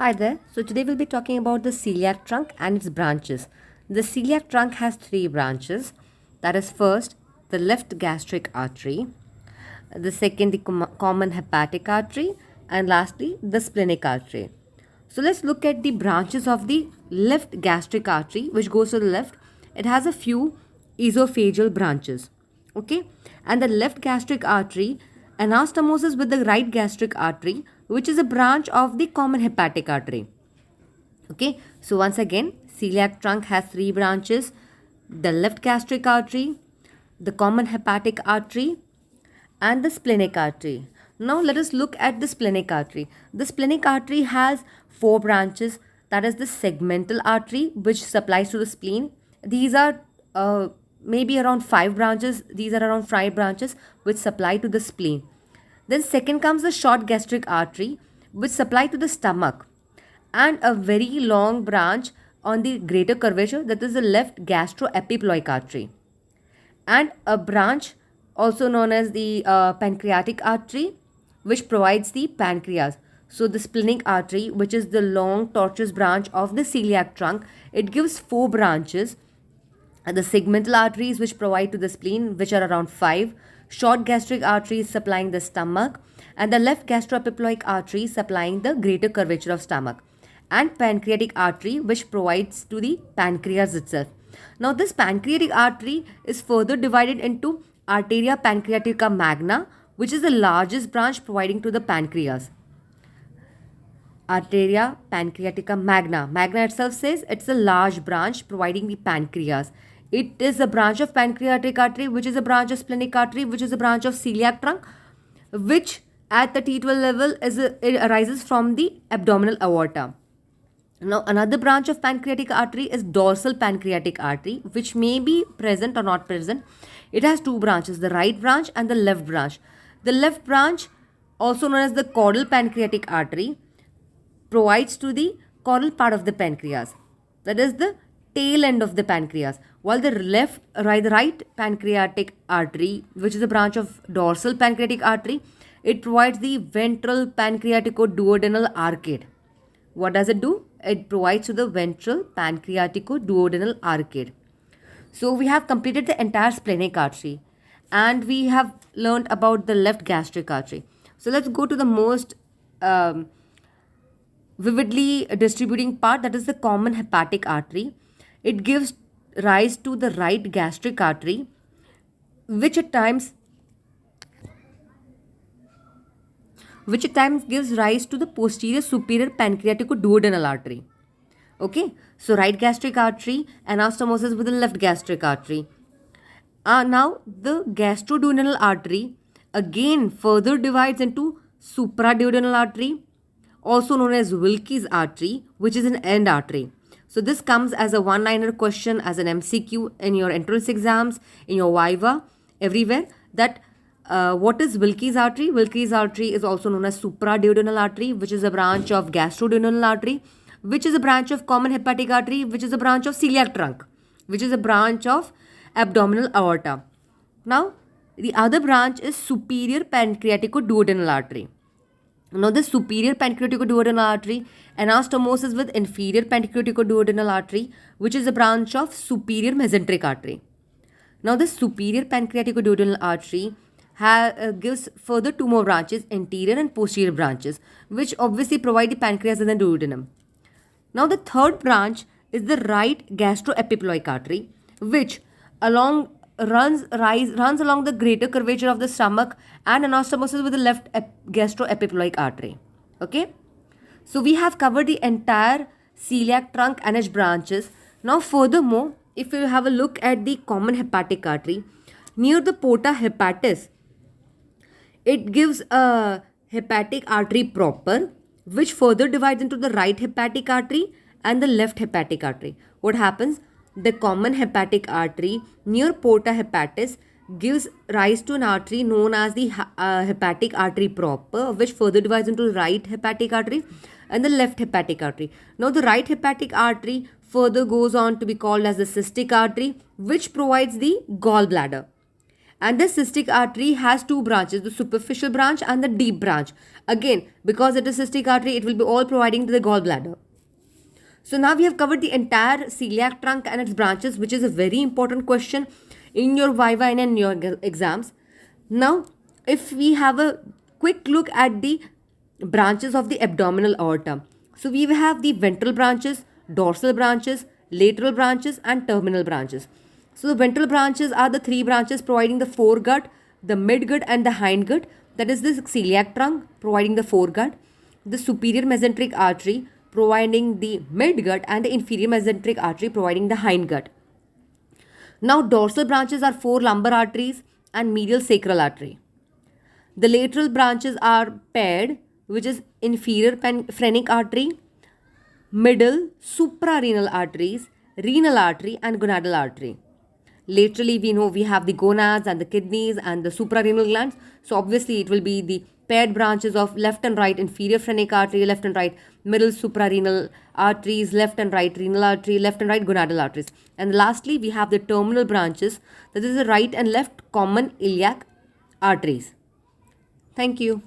Hi there. So today we'll be talking about the celiac trunk and its branches. The celiac trunk has three branches. That is first the left gastric artery, the second the common hepatic artery, and lastly the splenic artery. So let's look at the branches of the left gastric artery which goes to the left. It has a few esophageal branches. Okay, and the left gastric artery anastomoses with the right gastric artery, which is a branch of the common hepatic artery. Okay, so once again, celiac trunk has three branches: the left gastric artery, the common hepatic artery, and the splenic artery. Now let us look at the splenic artery. The splenic artery has four branches. That is the segmental artery, which supplies to the spleen. These are maybe around five branches. These are around five branches which supply to the spleen. Then second comes the short gastric artery, which supply to the stomach, and a very long branch on the greater curvature, that is the left gastroepiploic artery, and a branch also known as the pancreatic artery, which provides the pancreas. So the splenic artery, which is the long tortuous branch of the celiac trunk, it gives four branches: the segmental arteries, which provide to the spleen, which are around five; short gastric arteries supplying the stomach; and the left gastroepiploic artery supplying the greater curvature of stomach; and pancreatic artery, which provides to the pancreas itself. Now this pancreatic artery is further divided into arteria pancreatica magna, which is the largest branch providing to the pancreas. Arteria pancreatica magna. Magna itself says it's a large branch providing the pancreas. It is a branch of pancreatic artery, which is a branch of splenic artery, which is a branch of celiac trunk, which at the T12 level it arises from the abdominal aorta. Now, another branch of pancreatic artery is dorsal pancreatic artery, which may be present or not present. It has two branches, the right branch and the left branch. The left branch, also known as the caudal pancreatic artery, provides to the caudal part of the pancreas. That is the tail end of the pancreas. While the right pancreatic artery, which is a branch of dorsal pancreatic artery, it provides the ventral pancreatico-duodenal arcade. What does it do? It provides to the ventral pancreatico-duodenal arcade. So we have completed the entire splenic artery, and we have learned about the left gastric artery. So let's go to the most vividly distributing part, that is the common hepatic artery. It gives rise to the right gastric artery, which at times gives rise to the posterior superior pancreatico-duodenal artery. Okay, so right gastric artery anastomoses with the left gastric artery. Now the gastroduodenal artery again further divides into supraduodenal artery, also known as Wilkes artery, which is an end artery. So this comes as a one-liner question, as an MCQ in your entrance exams, in your Viva, everywhere, that what is Wilkes artery? Wilkes artery is also known as supraduodenal artery, which is a branch of gastroduodenal artery, which is a branch of common hepatic artery, which is a branch of celiac trunk, which is a branch of abdominal aorta. Now, the other branch is superior pancreatico-duodenal artery. Now, the superior pancreatico-duodenal artery anastomoses with inferior pancreatico-duodenal artery, which is a branch of superior mesenteric artery. Now, the superior pancreatico-duodenal artery gives further two more branches, anterior and posterior branches, which obviously provide the pancreas and the duodenum. Now, the third branch is the right gastroepiploic artery, which runs along the greater curvature of the stomach and anastomoses with the left gastroepiploic artery. Okay, so we have covered the entire celiac trunk and its branches. Now, furthermore, if you have a look at the common hepatic artery near the porta hepatis, it gives a hepatic artery proper, which further divides into the right hepatic artery and the left hepatic artery. What happens? The common hepatic artery near porta hepatis gives rise to an artery known as the hepatic artery proper, which further divides into the right hepatic artery and the left hepatic artery. Now, the right hepatic artery further goes on to be called as the cystic artery, which provides the gallbladder. And the cystic artery has two branches, the superficial branch and the deep branch. Again, because it is cystic artery, it will be all providing to the gallbladder. So now we have covered the entire celiac trunk and its branches, which is a very important question in your Viva and in your exams. Now, if we have a quick look at the branches of the abdominal aorta. So we have the ventral branches, dorsal branches, lateral branches and terminal branches. So the ventral branches are the three branches providing the foregut, the midgut and the hindgut. That is the celiac trunk providing the foregut, the superior mesenteric artery providing the midgut and the inferior mesenteric artery providing the hindgut. Now dorsal branches are four lumbar arteries and medial sacral artery. The lateral branches are paired, which is inferior phrenic artery, middle suprarenal arteries, renal artery and gonadal artery. Laterally, we know we have the gonads and the kidneys and the suprarenal glands. So obviously it will be the paired branches of left and right inferior phrenic artery, left and right middle suprarenal arteries, left and right renal artery, left and right gonadal arteries. And lastly, we have the terminal branches, that is the right and left common iliac arteries. Thank you.